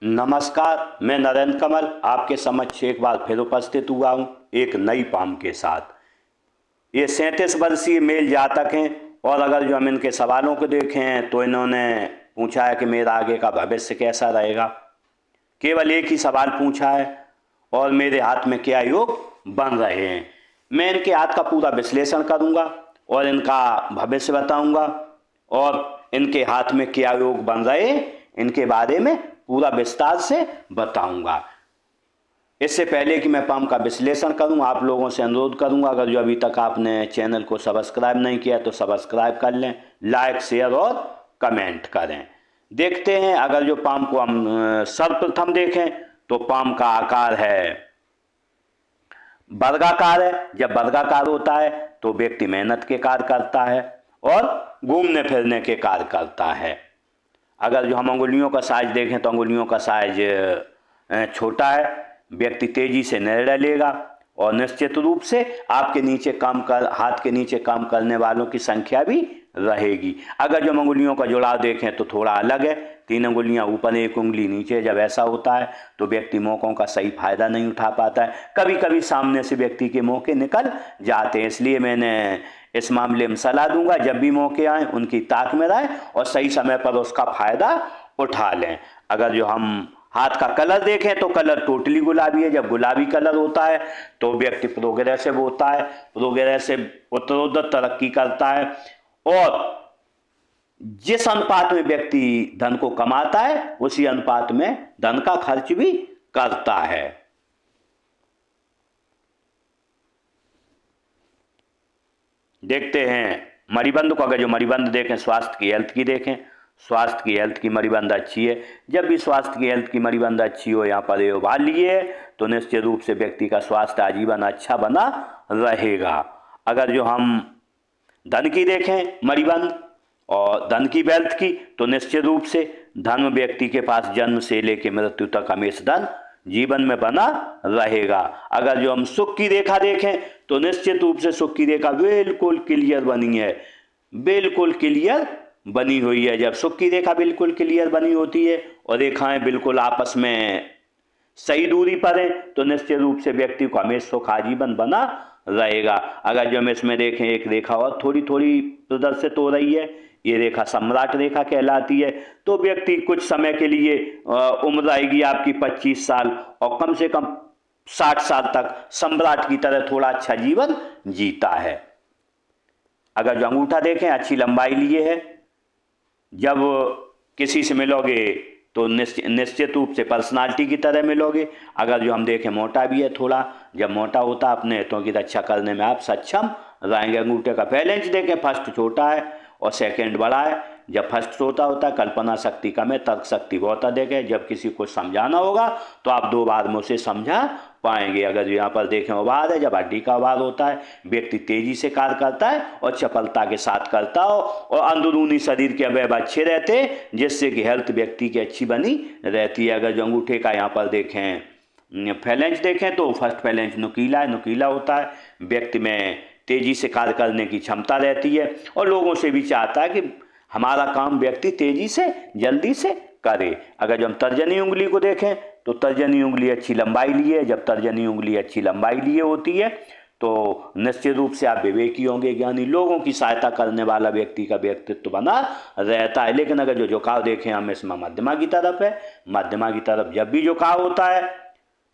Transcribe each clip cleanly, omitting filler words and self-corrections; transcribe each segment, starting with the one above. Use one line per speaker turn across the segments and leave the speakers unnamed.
नमस्कार, मैं नरेंद्र कमल आपके समक्ष एक बार फिर उपस्थित हुआ हूँ एक नई पाम के साथ। ये 37 वर्षीय मेल जातक हैं और अगर जो हम इनके सवालों को देखें तो इन्होंने पूछा है कि मेरा आगे का भविष्य कैसा रहेगा। केवल एक ही सवाल पूछा है और मेरे हाथ में क्या योग बन रहे हैं। मैं इनके हाथ का पूरा विश्लेषण करूंगा और इनका भविष्य बताऊंगा और इनके हाथ में क्या योग बन रहे हैं इनके बारे में पूरा विस्तार से बताऊंगा। इससे पहले कि मैं पाम का विश्लेषण करूं, आप लोगों से अनुरोध करूंगा, अगर जो अभी तक आपने चैनल को सब्सक्राइब नहीं किया तो सब्सक्राइब कर लें, लाइक शेयर और कमेंट करें। देखते हैं, अगर जो पाम को हम सर्वप्रथम देखें तो पाम का आकार है वर्गाकार है। जब वर्गाकार होता है तो व्यक्ति मेहनत के कार्य करता है और घूमने फिरने के कार्य करता है। अगर जो हम अंगुलियों का साइज देखें तो अंगुलियों का साइज छोटा है। व्यक्ति तेजी से निर्णय लेगा और निश्चित रूप से आपके नीचे हाथ के नीचे काम करने वालों की संख्या भी रहेगी। अगर जो हम अंगुलियों का जुड़ाव देखें तो थोड़ा अलग है, 3 अंगुलियां ऊपर 1 उंगली नीचे। जब ऐसा होता है तो व्यक्ति मौकों का सही फायदा नहीं उठा पाता है। कभी कभी सामने से व्यक्ति के मौके निकल जाते हैं। इसलिए मैंने इस मामले में सलाह दूंगा, जब भी मौके आए उनकी ताक में रहें और सही समय पर उसका फायदा उठा लें। अगर जो हम हाथ का कलर देखें तो कलर टोटली गुलाबी है। जब गुलाबी कलर होता है तो व्यक्ति प्रोग्रेसिव होता है, प्रोग्रेसिव उत्तरोत्तर तरक्की करता है और जिस अनुपात में व्यक्ति धन को कमाता है उसी अनुपात में धन का खर्च भी करता है। देखते हैं मणिबंध को। अगर जो मणिबंध देखें, स्वास्थ्य की हेल्थ की देखें, स्वास्थ्य की हेल्थ की मणिबंध अच्छी है। जब भी स्वास्थ्य की हेल्थ की मणिबंध अच्छी हो, यहाँ पर उभार लिए तो निश्चित रूप से व्यक्ति का स्वास्थ्य आजीवन अच्छा बना रहेगा। अगर जो हम धन की देखें मणिबंध और धन की वेल्थ की तो निश्चित रूप से धन व्यक्ति के पास जन्म से लेकर मृत्यु तक हमेशा धन जीवन में बना रहेगा। अगर जो हम सुख की रेखा देखें तो निश्चित रूप से सुख की रेखा बिल्कुल क्लियर बनी है, बिल्कुल क्लियर बनी हुई है। जब सुख की रेखा बिल्कुल क्लियर बनी होती है और रेखाएं बिल्कुल आपस में सही दूरी पर है तो निश्चित रूप से व्यक्ति को हमेशा सुख आजीवन बना रहेगा। अगर जो हम इसमें देखें एक रेखा और थोड़ी थोड़ी प्रदर्शित हो रही है, ये रेखा सम्राट रेखा कहलाती है। तो व्यक्ति कुछ समय के लिए उम्र आएगी आपकी 25 साल और कम से कम 60 साल तक सम्राट की तरह थोड़ा अच्छा जीवन जीता है। अगर जो अंगूठा देखें अच्छी लंबाई लिए है। जब किसी से मिलोगे तो निश्चित रूप से पर्सनालिटी की तरह मिलोगे। अगर जो हम देखें मोटा भी है थोड़ा, जब मोटा होता है अपने हितों की रक्षा करने में आप सक्षम रहेंगे। अंगूठे का पहले इंच देखें, फर्स्ट छोटा है और सेकंड बड़ा है। जब फर्स्ट छोटा होता है कल्पना शक्ति कम है, तर्क शक्ति बहुत अधिक है। जब किसी को समझाना होगा तो आप 2 बार में उसे समझा पाएंगे। अगर यहाँ पर देखें उभार है, जब हड्डी का उभार होता है व्यक्ति तेजी से कार्य करता है और चपलता के साथ करता हो और अंदरूनी शरीर के अवयव अच्छे रहते हैं जिससे कि हेल्थ व्यक्ति की अच्छी बनी रहती है। अगर जो अंगूठे का यहाँ पर देखें फैलेंज देखें तो फर्स्ट फैलेंज नुकीला है, नुकीला होता है। व्यक्ति में तेजी से कार्य करने की क्षमता रहती है और लोगों से भी चाहता है कि हमारा काम व्यक्ति तेजी से जल्दी से करे। अगर जो हम तर्जनी उंगली को देखें तो तर्जनी उंगली अच्छी लंबाई लिए। जब तर्जनी उंगली अच्छी लंबाई लिए होती है तो निश्चित रूप से आप विवेकी होंगे, ज्ञानी, लोगों की सहायता करने वाला व्यक्ति का व्यक्तित्व बना रहता है। लेकिन अगर जो झुकाव देखें हम इसमें मध्यमा की तरफ है। मध्यमा की तरफ जब भी झुकाव होता है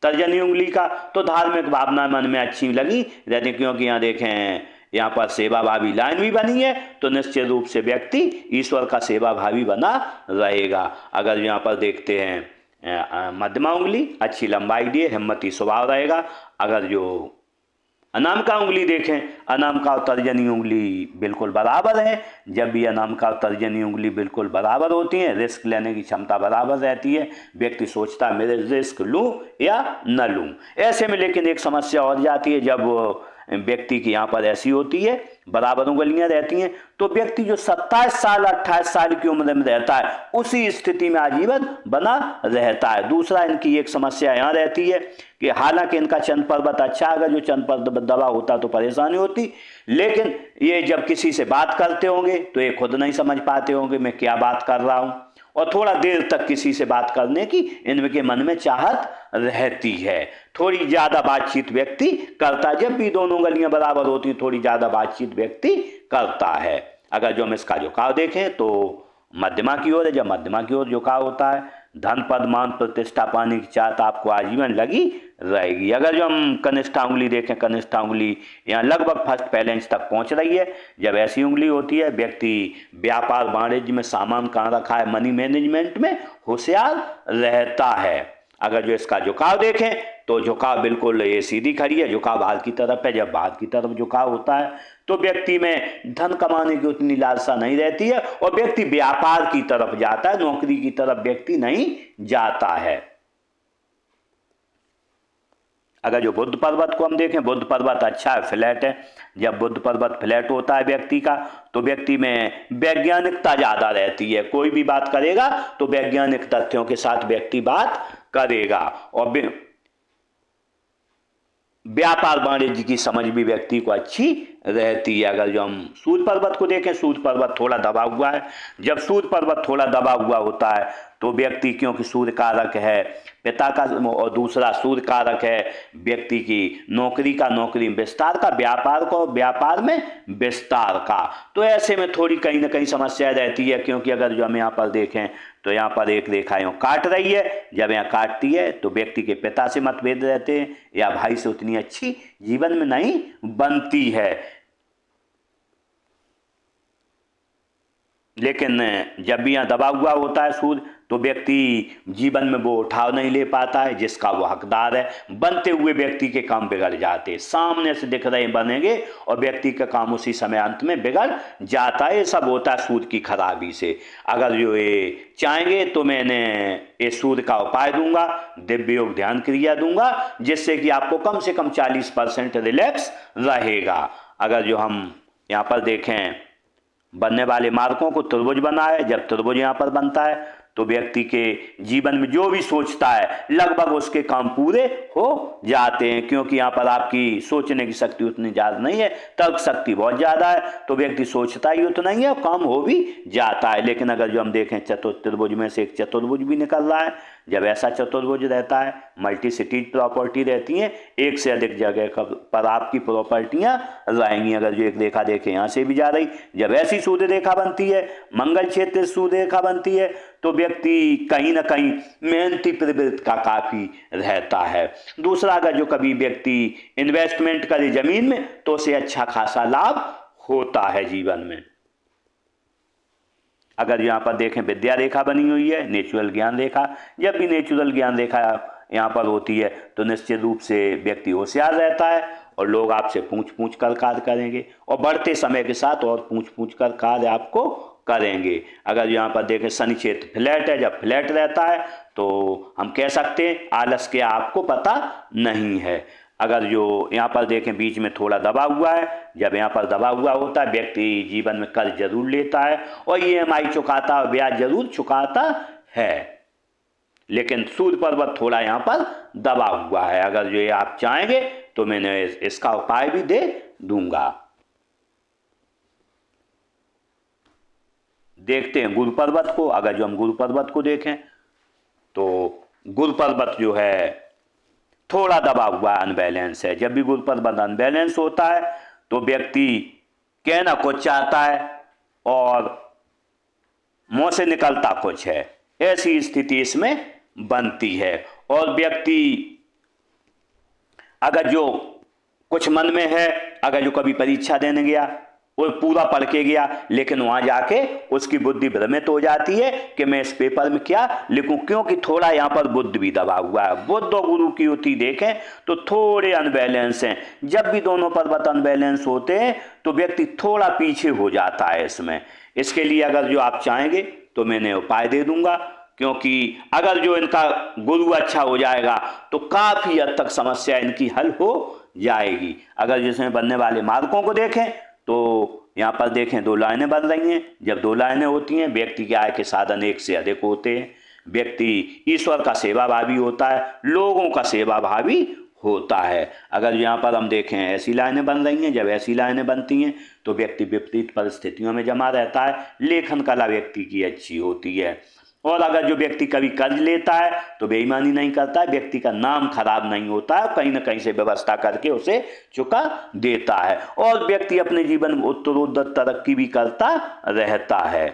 तर्जनी उंगली का तो धार्मिक भावना मन में अच्छी लगी रहती, क्योंकि यहाँ देखें यहाँ पर सेवा भावी लाइन भी बनी है तो निश्चित रूप से व्यक्ति ईश्वर का सेवा भावी बना रहेगा। अगर यहाँ पर देखते हैं मध्यमा उंगली अच्छी लंबाई लिए, हिम्मती स्वभाव रहेगा। अगर जो अनामिका उंगली देखें, अनामिका और तर्जनी उंगली बिल्कुल बराबर है। जब भी अनामिका और तर्जनी उंगली बिल्कुल बराबर होती हैं रिस्क लेने की क्षमता बराबर रहती है। व्यक्ति सोचता है मेरे रिस्क लूं या न लूं। ऐसे में लेकिन एक समस्या और जाती है, जब व्यक्ति की यहाँ पर ऐसी होती है बराबर उंगलियां रहती हैं तो व्यक्ति जो 27 साल 28 साल की उम्र में रहता है उसी स्थिति में आजीवन बना रहता है। दूसरा इनकी एक समस्या यहाँ रहती है कि हालांकि इनका चंद पर्वत अच्छा, अगर जो चंद पर्वत दबा होता तो परेशानी होती, लेकिन ये जब किसी से बात करते होंगे तो ये खुद नहीं समझ पाते होंगे मैं क्या बात कर रहा हूँ और थोड़ा देर तक किसी से बात करने की इनके मन में चाहत रहती है। थोड़ी ज़्यादा बातचीत व्यक्ति करता है, जब भी दोनों गलियां बराबर होती थोड़ी ज़्यादा बातचीत व्यक्ति करता है। अगर जो हम इसका झुकाव देखें तो मध्यमा की ओर है। जब मध्यमा की ओर झुकाव होता है, धन पद मान प्रतिष्ठा पाने की चाहत आपको आजीवन लगी रहेगी। अगर जो हम कनिष्ठा उंगली देखें, कनिष्ठा उंगली यहाँ लगभग फर्स्ट पहले इंच तक पहुंच रही है। जब ऐसी उंगली होती है, व्यक्ति व्यापार वाणिज्य में सामान कहाँ रखा है, मनी मैनेजमेंट में होशियार रहता है। अगर जो इसका झुकाव देखें तो झुकाव बिल्कुल ये सीधी खड़ी है, झुकाव बाहर की तरफ है। जब बाहर की तरफ झुकाव होता है तो व्यक्ति में धन कमाने की उतनी लालसा नहीं रहती है और व्यक्ति व्यापार की तरफ जाता है, नौकरी की तरफ व्यक्ति नहीं जाता है। अगर जो बुद्ध पर्वत को हम देखें, बुद्ध पर्वत अच्छा है, फ्लैट है। जब बुद्ध पर्वत फ्लैट होता है व्यक्ति का तो व्यक्ति में वैज्ञानिकता ज़्यादा रहती है। कोई भी बात करेगा तो वैज्ञानिक तथ्यों के साथ व्यक्ति बात करेगा और व्यापार वाणिज्य की समझ भी व्यक्ति को अच्छी रहती है। अगर जो हम सूर्य पर्वत को देखें, सूर्य पर्वत थोड़ा दबा हुआ है। जब सूर्य पर्वत थोड़ा दबा हुआ होता है तो व्यक्ति, क्योंकि सूर्य कारक है पिता का और दूसरा सूर्य कारक है व्यक्ति की नौकरी का, नौकरी में विस्तार का, व्यापार को, व्यापार में विस्तार का, तो ऐसे में थोड़ी कहीं ना कहीं समस्या रहती है। क्योंकि अगर जो हम यहाँ पर देखें तो यहाँ पर एक रेखा यूँ काट रही है, जब यहाँ काटती है तो व्यक्ति के पिता से मतभेद रहते हैं या भाई से उतनी अच्छी जीवन में नहीं बनती है। लेकिन जब भी यहाँ दबा हुआ होता है सूर्य तो व्यक्ति जीवन में वो उठाव नहीं ले पाता है जिसका वो हकदार है। बनते हुए व्यक्ति के काम बिगड़ जाते, सामने से दिख रहे बनेंगे और व्यक्ति का काम उसी समय अंत में बिगड़ जाता है। ये सब होता है सूर्य की खराबी से। अगर जो ये चाहेंगे तो मैंने ये सूर्य का उपाय दूंगा, दिव्य योग ध्यान क्रिया दूंगा, जिससे कि आपको कम से कम 40% रिलैक्स रहेगा। अगर जो हम यहाँ पर देखें बनने वाले मार्गों को त्रिभुज बना है, जब त्रिभुज यहाँ पर बनता है तो व्यक्ति के जीवन में जो भी सोचता है लगभग उसके काम पूरे हो जाते हैं। क्योंकि यहाँ पर आपकी सोचने की शक्ति उतनी ज़्यादा नहीं है, तर्क शक्ति बहुत ज़्यादा है, तो व्यक्ति सोचता ही उतना ही है और काम हो भी जाता है। लेकिन अगर जो हम देखें त्रिभुज में से एक चतुर्भुज भी निकल रहा है, जब ऐसा चतुर्भुज रहता है मल्टी सिटीज प्रॉपर्टी रहती हैं, एक से अधिक जगह पर आपकी प्रॉपर्टियां रहेंगी। अगर जो एक रेखा देखें यहाँ से भी जा रही, जब ऐसी सूर्य रेखा बनती है, मंगल क्षेत्र सूर्य रेखा बनती है, तो व्यक्ति कहीं ना कहीं मेहनती प्रवृत्ति का काफ़ी रहता है। दूसरा, अगर जो कभी व्यक्ति इन्वेस्टमेंट करे जमीन में तो उसे अच्छा खासा लाभ होता है जीवन में। अगर यहाँ पर देखें विद्या रेखा बनी हुई है, नेचुरल ज्ञान रेखा, जब भी नेचुरल ज्ञान रेखा यहाँ पर होती है तो निश्चित रूप से व्यक्ति होशियार रहता है और लोग आपसे पूछ कर कार्य करेंगे और बढ़ते समय के साथ और पूछ कर कार्य आपको करेंगे। अगर यहाँ पर देखें शनि क्षेत्र फ्लैट है, जब फ्लैट रहता है तो हम कह सकते हैं आलस के आपको पता नहीं है। अगर जो यहाँ पर देखें बीच में थोड़ा दबा हुआ है, जब यहाँ पर दबा हुआ होता है व्यक्ति जीवन में कर्ज जरूर लेता है और EMI चुकाता है, ब्याज जरूर चुकाता है। लेकिन सूर्य पर्वत थोड़ा यहाँ पर दबा हुआ है। अगर जो ये आप चाहेंगे तो मैंने इसका उपाय भी दे दूंगा। देखते हैं गुरु पर्वत को। अगर जो हम गुरु पर्वत को देखें तो गुरु पर्वत जो है थोड़ा दबा हुआ अनबैलेंस है। जब भी गुरु पर्वत अनबैलेंस होता है तो व्यक्ति कहना कुछ चाहता है और मुंह से निकलता कुछ है, ऐसी स्थिति इसमें बनती है। और व्यक्ति अगर जो कुछ मन में है, अगर जो कभी परीक्षा देने गया वो पूरा पढ़ के गया, लेकिन वहां जाके उसकी बुद्धि भ्रमित हो जाती है कि मैं इस पेपर में क्या लिखूं, क्योंकि थोड़ा यहाँ पर बुद्ध भी दबा हुआ है। बुद्ध और गुरु की युति देखें तो थोड़े अनबैलेंस हैं। जब भी दोनों पर्वत अनबैलेंस होते हैं तो व्यक्ति थोड़ा पीछे हो जाता है इसमें। इसके लिए अगर जो आप चाहेंगे तो मैंने उपाय दे दूंगा, क्योंकि अगर जो इनका गुरु अच्छा हो जाएगा तो काफी हद तक समस्या इनकी हल हो जाएगी। अगर जिसमें बनने वाले मार्गों को देखें तो यहाँ पर देखें 2 लाइनें बन रही हैं। जब 2 लाइनें होती हैं व्यक्ति के आय के साधन एक से अधिक होते हैं, व्यक्ति ईश्वर का सेवाभावी होता है, लोगों का सेवाभावी होता है। अगर यहाँ पर हम देखें ऐसी लाइनें बन रही हैं, जब ऐसी लाइनें बनती हैं तो व्यक्ति विपरीत परिस्थितियों में जमा रहता है, लेखन कला व्यक्ति की अच्छी होती है। और अगर जो व्यक्ति कभी कर्ज लेता है तो बेईमानी नहीं करता है, व्यक्ति का नाम खराब नहीं होता है, कहीं ना कहीं से व्यवस्था करके उसे चुका देता है और व्यक्ति अपने जीवन में उत्तरोत्तर तरक्की भी करता रहता है।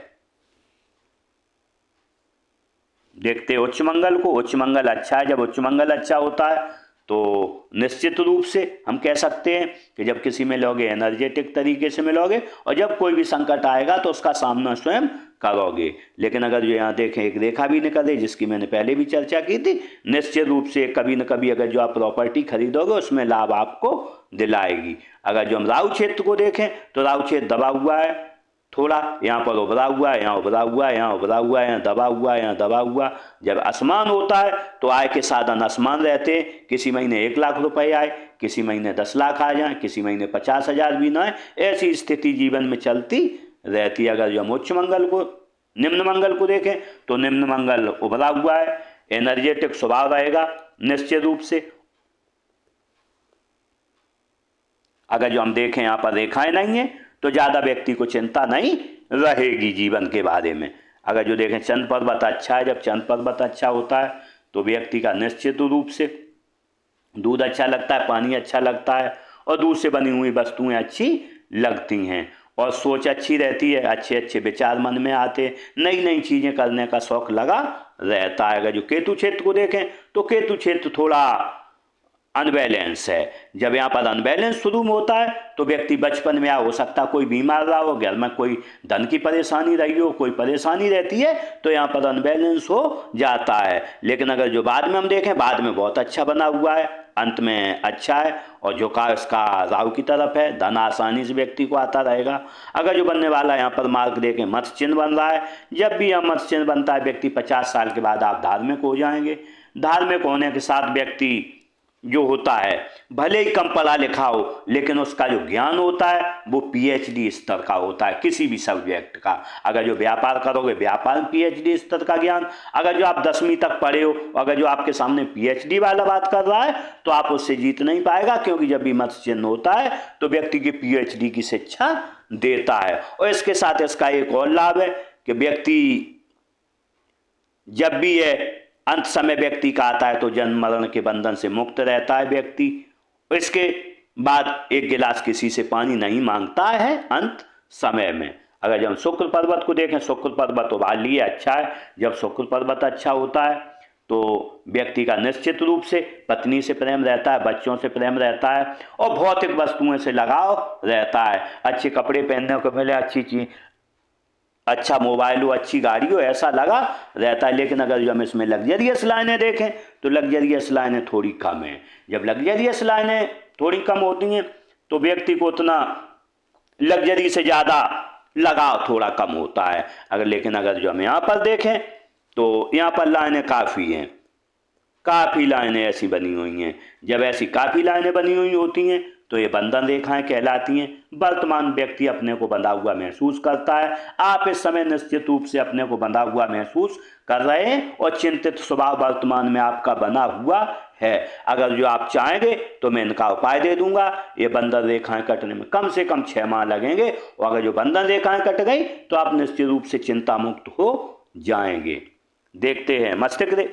देखते उच्च मंगल को, उच्च मंगल अच्छा है। जब उच्च मंगल अच्छा होता है तो निश्चित रूप से हम कह सकते हैं कि जब किसी में लोगे एनर्जेटिक तरीके से मिलोगे और जब कोई भी संकट आएगा तो उसका सामना स्वयं करोगे। लेकिन अगर जो यहाँ देखें एक रेखा भी निकले जिसकी मैंने पहले भी चर्चा की थी, निश्चित रूप से कभी न कभी अगर जो आप प्रॉपर्टी खरीदोगे उसमें लाभ आपको दिलाएगी। अगर जो हम राहु क्षेत्र को देखें तो राहु क्षेत्र दबा हुआ है, थोड़ा यहाँ पर उभरा हुआ है, यहाँ उभरा हुआ है, यहाँ उभरा हुआ है, यहाँ दबा हुआ है, यहाँ दबा हुआ। जब आसमान होता है तो आय के साधन आसमान रहते हैं, किसी महीने 1 लाख रुपए आए, किसी महीने 10 लाख आ जाए, किसी महीने 50,000 भी ना आए, ऐसी स्थिति जीवन में चलती रहती है। अगर जो हम उच्च मंगल को निम्न मंगल को देखें तो निम्न मंगल उभरा हुआ है, एनर्जेटिक स्वभाव रहेगा निश्चित रूप से। अगर जो हम देखें यहाँ पर रेखाएं नहीं है तो ज़्यादा व्यक्ति को चिंता नहीं रहेगी जीवन के बारे में। अगर जो देखें चंद्र पर्वत अच्छा है, जब चंद्र पर्वत अच्छा होता है तो व्यक्ति का निश्चित रूप से दूध अच्छा लगता है, पानी अच्छा लगता है और दूध से बनी हुई वस्तुएं अच्छी लगती हैं और सोच अच्छी रहती है, अच्छे अच्छे विचार मन में आते, नई नई चीज़ें करने का शौक लगा रहता है। अगर जो केतु क्षेत्र को देखें तो केतु क्षेत्र थोड़ा अनबैलेंस है। जब यहाँ पर अनबैलेंस शुरू में होता है तो व्यक्ति बचपन में हो सकता है कोई बीमार रहा हो, घर में कोई धन की परेशानी रही हो, कोई परेशानी रहती है तो यहाँ पर अनबैलेंस हो जाता है। लेकिन अगर जो बाद में हम देखें, बाद में बहुत अच्छा बना हुआ है, अंत में अच्छा है और झुकाव इसका राहु की तरफ है, धन आसानी से व्यक्ति को आता रहेगा। अगर जो बनने वाला यहाँ पर मार्ग देखें मत्स्य चिन्ह बन रहा है, जब भी यह मत्स्य चिन्ह बनता है व्यक्ति 50 साल के बाद आप धार्मिक हो जाएंगे। धार्मिक होने के साथ व्यक्ति जो होता है भले ही कम पढ़ा लिखा हो लेकिन उसका जो ज्ञान होता है वो पीएचडी स्तर का होता है किसी भी सब्जेक्ट का। अगर जो व्यापार करोगे व्यापार में पीएचडी स्तर का ज्ञान, अगर जो आप 10वीं तक पढ़े हो, अगर जो आपके सामने पीएचडी वाला बात कर रहा है तो आप उससे जीत नहीं पाएगा, क्योंकि जब भी मत्स्य चिन्ह होता है तो व्यक्ति की पीएचडी की शिक्षा देता है। और इसके साथ इसका एक और लाभ है कि व्यक्ति जब भी ये अंत समय व्यक्ति का आता है तो जन्म मरण के बंधन से मुक्त रहता है व्यक्ति। इसके बाद एक गिलास किसी से पानी नहीं मांगता है अंत समय में। अगर जब शुक्र पर्वत को देखें, शुक्र पर्वत उभार लिए अच्छा है। जब शुक्र पर्वत अच्छा होता है तो व्यक्ति का निश्चित रूप से पत्नी से प्रेम रहता है, बच्चों से प्रेम रहता है और भौतिक वस्तुओं से लगाव रहता है। अच्छे कपड़े पहनने को मिले, अच्छी चीज, अच्छा मोबाइल हो, अच्छी गाड़ी हो, ऐसा लगा रहता है। लेकिन अगर जो हम इसमें लग्जरियस लाइनें देखें तो लग्जरियस लाइनें थोड़ी कम हैं। जब लग्जरियस लाइनें थोड़ी कम होती हैं तो व्यक्ति को उतना लग्जरी से ज़्यादा लगाव थोड़ा कम होता है। लेकिन अगर जो हम यहाँ पर देखें तो यहाँ पर लाइनें काफ़ी हैं, काफ़ी लाइनें ऐसी बनी हुई हैं। जब ऐसी काफ़ी लाइनें बनी हुई होती हैं तो ये बंधन रेखाएं कहलाती हैं। वर्तमान व्यक्ति अपने को बंधा हुआ महसूस करता है। आप इस समय निश्चित रूप से अपने को बंधा हुआ महसूस कर रहे हैं और चिंतित स्वभाव वर्तमान में आपका बना हुआ है। अगर जो आप चाहेंगे तो मैं इनका उपाय दे दूंगा। ये बंधन रेखाएं कटने में कम से कम 6 माह लगेंगे और अगर जो बंधन रेखाएं कट गई तो आप निश्चित रूप से चिंता मुक्त हो जाएंगे। देखते हैं मस्तिष्क,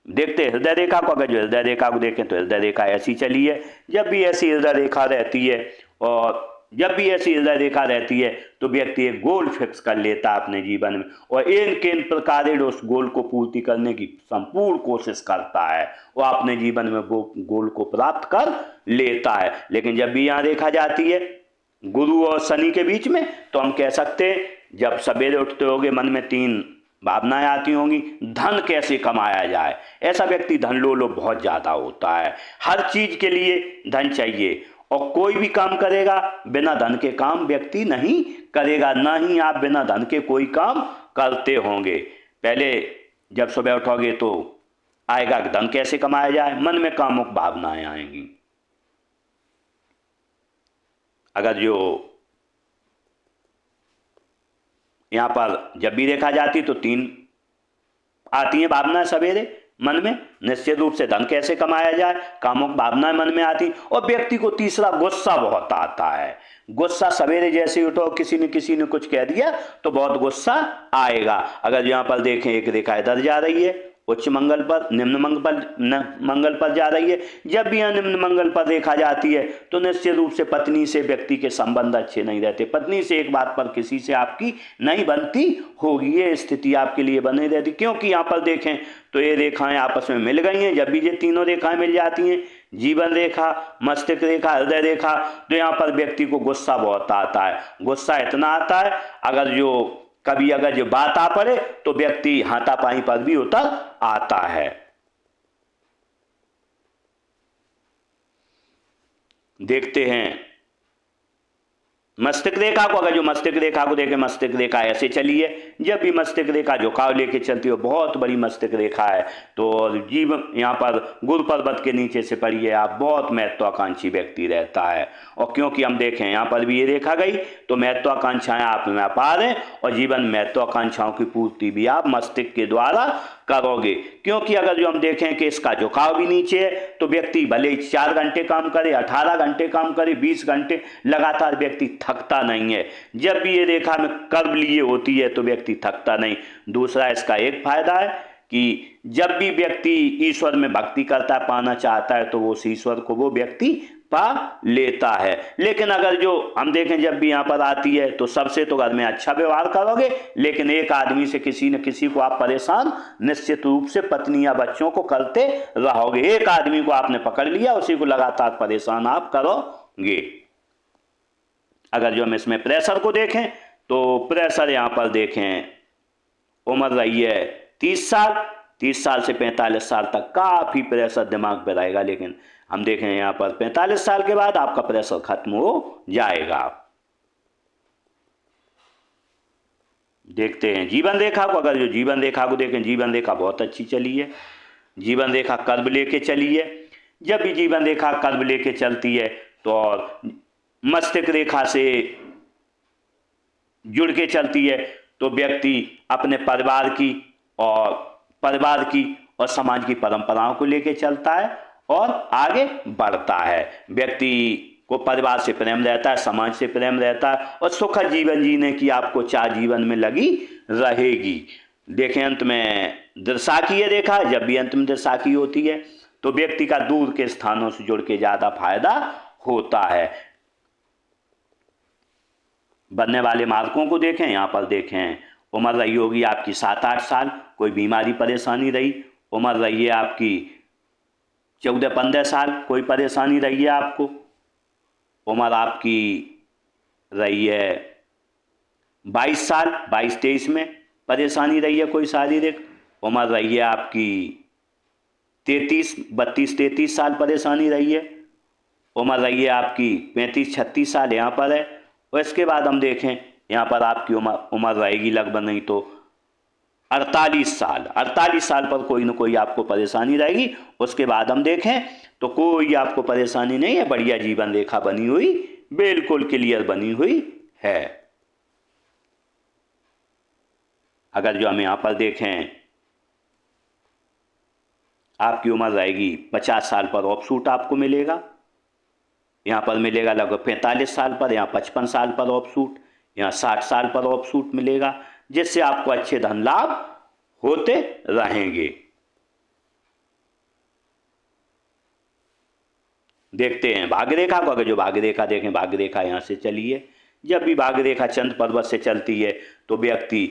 देखते हैं हृदय रेखा को। अगर जो हृदय रेखा को देखें तो हृदय रेखा ऐसी चली है। जब भी ऐसी हृदय रेखा रहती है और जब भी ऐसी हृदय रेखा रहती है तो व्यक्ति एक गोल फिक्स कर लेता है अपने जीवन में और इन प्रकार उस गोल को पूर्ति करने की संपूर्ण कोशिश करता है और अपने जीवन में वो गोल को प्राप्त कर लेता है। लेकिन जब भी यहाँ देखा जाती है गुरु और शनि के बीच में तो हम कह सकते हैं जब सवेरे उठते होगे मन में 3 भावनाएं आती होंगी, धन कैसे कमाया जाए। ऐसा व्यक्ति धन लोलुप बहुत ज़्यादा होता है, हर चीज़ के लिए धन चाहिए और कोई भी काम करेगा बिना धन के काम व्यक्ति नहीं करेगा, ना ही आप बिना धन के कोई काम करते होंगे। पहले जब सुबह उठोगे तो आएगा कि धन कैसे कमाया जाए, मन में कामुक भावनाएं आएंगी। अगर जो यहाँ पर जब भी देखा जाती तो 3 आती हैं भावनाएं सवेरे, मन में, निश्चित रूप से धन कैसे कमाया जाए, कामुक भावनाएं मन में आती। और व्यक्ति को तीसरा गुस्सा बहुत आता है। गुस्सा सवेरे जैसे उठो किसी ने कुछ कह दिया तो बहुत गुस्सा आएगा। अगर यहाँ पर देखें एक रेखा इधर जा रही है उच्च मंगल पर, निम्न मंगल पर जा रही है। जब भी यहाँ निम्न मंगल पर रेखा जाती है तो निश्चित रूप से पत्नी से व्यक्ति के संबंध अच्छे नहीं रहते। पत्नी से एक बात पर किसी से आपकी नहीं बनती होगी, ये स्थिति आपके लिए बनी रहती। क्योंकि यहाँ पर देखें तो ये रेखाएं आपस में मिल गई हैं। जब भी ये तीनों रेखाएं मिल जाती हैं, जीवन रेखा, मस्तिष्क रेखा, हृदय रेखा, तो यहाँ पर व्यक्ति को गुस्सा बहुत आता है। गुस्सा इतना आता है अगर जो बात आ पड़े तो व्यक्ति हाथापाई पर भी उतर आता है। देखते हैं मस्तिष्क रेखा को। अगर जो मस्तिष्क रेखा को देखें, मस्तिष्क रेखा ऐसे चली है। जब भी मस्तिष्क रेखा झुकाव लेके चलती है, बहुत बड़ी मस्तिष्क रेखा है। तो जीवन यहाँ पर गुरु पर्वत के नीचे से पड़ी है, आप बहुत महत्वाकांक्षी व्यक्ति रहता है। और क्योंकि हम देखें यहाँ पर भी ये रेखा गई तो महत्वाकांक्षाएं आप में अपार है और जीवन महत्वाकांक्षाओं की पूर्ति भी आप मस्तिष्क के द्वारा करोगे। क्योंकि अगर जो हम देखें कि इसका झुकाव भी नीचे है तो व्यक्ति भले ही 4 घंटे काम करे, 18 घंटे काम करे, 20 घंटे लगातार व्यक्ति थकता नहीं है। जब भी ये रेखा में कर्व लिए होती है तो व्यक्ति थकता नहीं। दूसरा इसका एक फायदा है कि जब भी व्यक्ति ईश्वर में भक्ति करता है, पाना चाहता है, तो वो उस ईश्वर को वो व्यक्ति पा लेता है। लेकिन अगर जो हम देखें जब भी यहाँ पर आती है तो सबसे तो घर में अच्छा व्यवहार करोगे, लेकिन एक आदमी से किसी न किसी को आप परेशान निश्चित रूप से पत्नी या बच्चों को करते रहोगे। एक आदमी को आपने पकड़ लिया, उसी को लगातार परेशान आप करोगे। अगर जो हम इसमें प्रेशर को देखें तो प्रेशर यहाँ पर देखें उम्र रही है 30 साल, 30 साल से 45 साल तक काफ़ी प्रेशर दिमाग पे रहेगा। लेकिन हम देखें यहाँ पर 45 साल के बाद आपका प्रेशर खत्म हो जाएगा। देखते हैं जीवन रेखा को। अगर जो जीवन रेखा को देखें, जीवन रेखा बहुत अच्छी चली है। जीवन रेखा कर्व लेके चली है। जब भी जीवन रेखा कर्व लेके चलती है तो और मस्तिष्क रेखा से जुड़ के चलती है तो व्यक्ति अपने परिवार की और समाज की परंपराओं को लेके चलता है और आगे बढ़ता है। व्यक्ति को परिवार से प्रेम रहता है, समाज से प्रेम रहता है और सुखद जीवन जीने की आपको चाह जीवन में लगी रहेगी। देखें अंत में दशा की ये रेखा, जब भी अंत में दशा की होती है तो व्यक्ति का दूर के स्थानों से जुड़ के ज्यादा फायदा होता है। बनने वाले मार्कों को देखें, यहाँ पर देखें उम्र रही होगी आपकी 7-8 साल, कोई बीमारी परेशानी रही। उम्र रही है आपकी 14-15 साल, कोई परेशानी रही है आपको। उम्र आपकी रही है 22 साल, 22-23 में परेशानी रही है कोई शारीरिक। उम्र रही है आपकी 32-33 साल परेशानी रही है। उम्र रही है आपकी 35-36 साल यहाँ पर है। और इसके बाद हम देखें यहाँ पर आपकी उम्र रहेगी लगभग नहीं तो 48 साल। 48 साल पर कोई ना कोई आपको परेशानी रहेगी। उसके बाद हम देखें तो कोई आपको परेशानी नहीं है, बढ़िया जीवन रेखा बनी हुई, बिल्कुल क्लियर बनी हुई है। अगर जो हम यहाँ पर देखें आपकी उम्र रहेगी 50 साल पर ऑफशूट आपको मिलेगा। यहाँ पर मिलेगा लगभग 45 साल पर, यहाँ 55 साल पर ऑफशूट, यहाँ 60 साल पर ऑफशूट मिलेगा, जिससे आपको अच्छे धन लाभ होते रहेंगे। देखते हैं भाग्य रेखा को। अगर जो भाग्य रेखा देखें, भाग्य रेखा यहाँ से चली है। जब भी भाग्य रेखा चंद्र पर्वत से चलती है तो व्यक्ति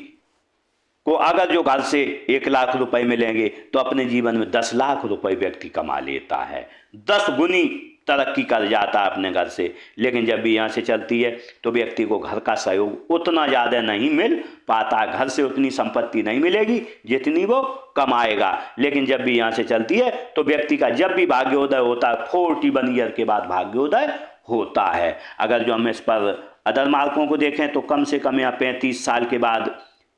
को अगर जो घर से 1 लाख रुपए मिलेंगे तो अपने जीवन में 10 लाख रुपए व्यक्ति कमा लेता है, 10 गुनी तरक्की कर जाता है अपने घर से। लेकिन जब भी यहाँ से चलती है तो व्यक्ति को घर का सहयोग उतना ज़्यादा नहीं मिल पाता, घर से उतनी संपत्ति नहीं मिलेगी जितनी वो कमाएगा। लेकिन जब भी यहाँ से चलती है तो व्यक्ति का जब भी भाग्योदय होता है 41 ईयर के बाद भाग्योदय होता है। अगर जो हम इस पर अदर मार्कों को देखें तो कम से कम यहाँ 35 साल के बाद,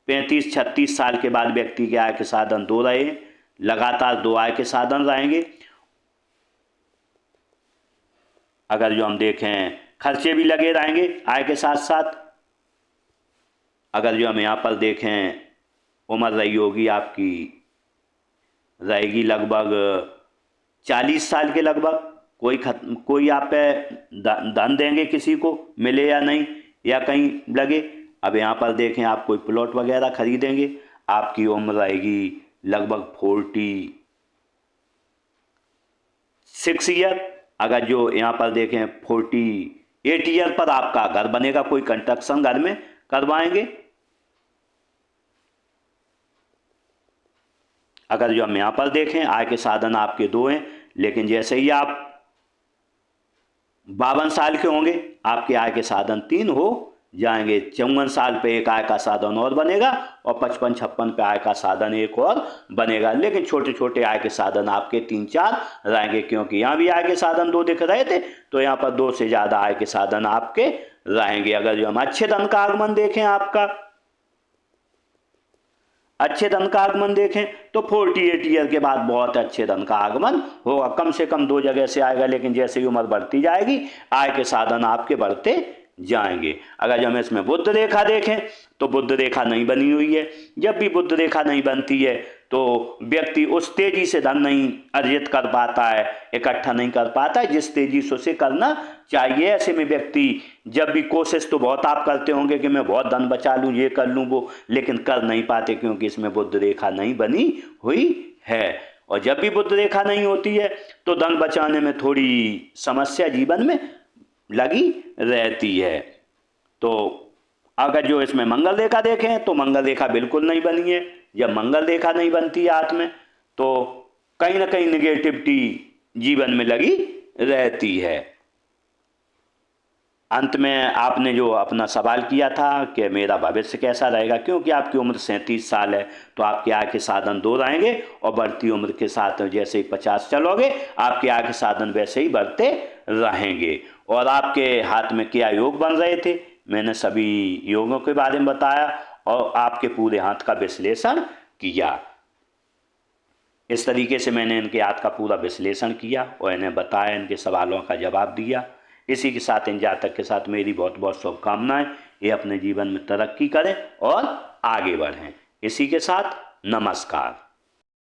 35-36 साल के बाद व्यक्ति के आय के साधन 2 रहे, लगातार 2 आय के साधन रहेंगे। अगर जो हम देखें खर्चे भी लगे रहेंगे आय के साथ साथ। अगर जो हम यहाँ पर देखें उम्र रही होगी आपकी रहेगी लगभग 40 साल के लगभग। कोई आप पे धन देंगे, किसी को मिले या नहीं, या कहीं लगे। अब यहाँ पर देखें, आप कोई प्लॉट वगैरह खरीदेंगे, आपकी उम्र रहेगी लगभग 46 ईयर। अगर जो यहाँ पर देखें 48 ईयर पर आपका घर बनेगा, कोई कंस्ट्रक्शन घर में करवाएंगे। अगर जो हम यहाँ पर देखें, आय के साधन आपके 2 हैं, लेकिन जैसे ही आप 52 साल के होंगे, आपके आय के साधन 3 हो जाएंगे। 54 साल पे एक आय का साधन और बनेगा, और 55-56 पे आय का साधन एक और बनेगा। लेकिन छोटे छोटे आय के साधन आपके 3-4 रहेंगे, क्योंकि यहाँ भी आय के साधन 2 दिख रहे थे, तो यहाँ पर 2 से ज़्यादा आय के साधन आपके रहेंगे। अगर जो हम अच्छे धन का आगमन देखें, आपका अच्छे धन का आगमन देखें तो 48 ईयर के बाद बहुत अच्छे धन का आगमन होगा। कम से कम 2 जगह से आएगा, लेकिन जैसे ही उम्र बढ़ती जाएगी, आय के साधन आपके बढ़ते जाएंगे। अगर हम इसमें बुध रेखा देखें तो बुध रेखा नहीं बनी हुई है। जब भी बुध रेखा नहीं बनती है तो व्यक्ति उस तेजी से धन नहीं अर्जित कर पाता है, इकट्ठा नहीं कर पाता है जिस तेजी से उसे करना चाहिए। ऐसे में व्यक्ति जब भी कोशिश तो बहुत आप करते होंगे कि मैं बहुत धन बचा लूँ, ये कर लूँ वो, लेकिन कर नहीं पाते, क्योंकि इसमें बुध रेखा नहीं बनी हुई है। और जब भी बुध रेखा नहीं होती है तो धन बचाने में थोड़ी समस्या जीवन में लगी रहती है। तो अगर जो इसमें मंगल रेखा देखें तो मंगल रेखा बिल्कुल नहीं बनी है। जब मंगल रेखा नहीं बनती है हाथ में, तो कहीं ना कहीं निगेटिविटी जीवन में लगी रहती है। अंत में आपने जो अपना सवाल किया था कि मेरा भविष्य कैसा रहेगा, क्योंकि आपकी उम्र 37 साल है, तो आपके आय के साधन 2 रहेंगे, और बढ़ती उम्र के साथ जैसे ही 50 चलोगे, आपके आय के साधन वैसे ही बढ़ते रहेंगे। और आपके हाथ में क्या योग बन रहे थे, मैंने सभी योगों के बारे में बताया, और आपके पूरे हाथ का विश्लेषण किया। इस तरीके से मैंने इनके हाथ का पूरा विश्लेषण किया और इन्हें बताया, इनके सवालों का जवाब दिया। इसी के साथ इन जातक के साथ मेरी बहुत बहुत शुभकामनाएं। ये अपने जीवन में तरक्की करें और आगे बढ़ें। इसी के साथ नमस्कार।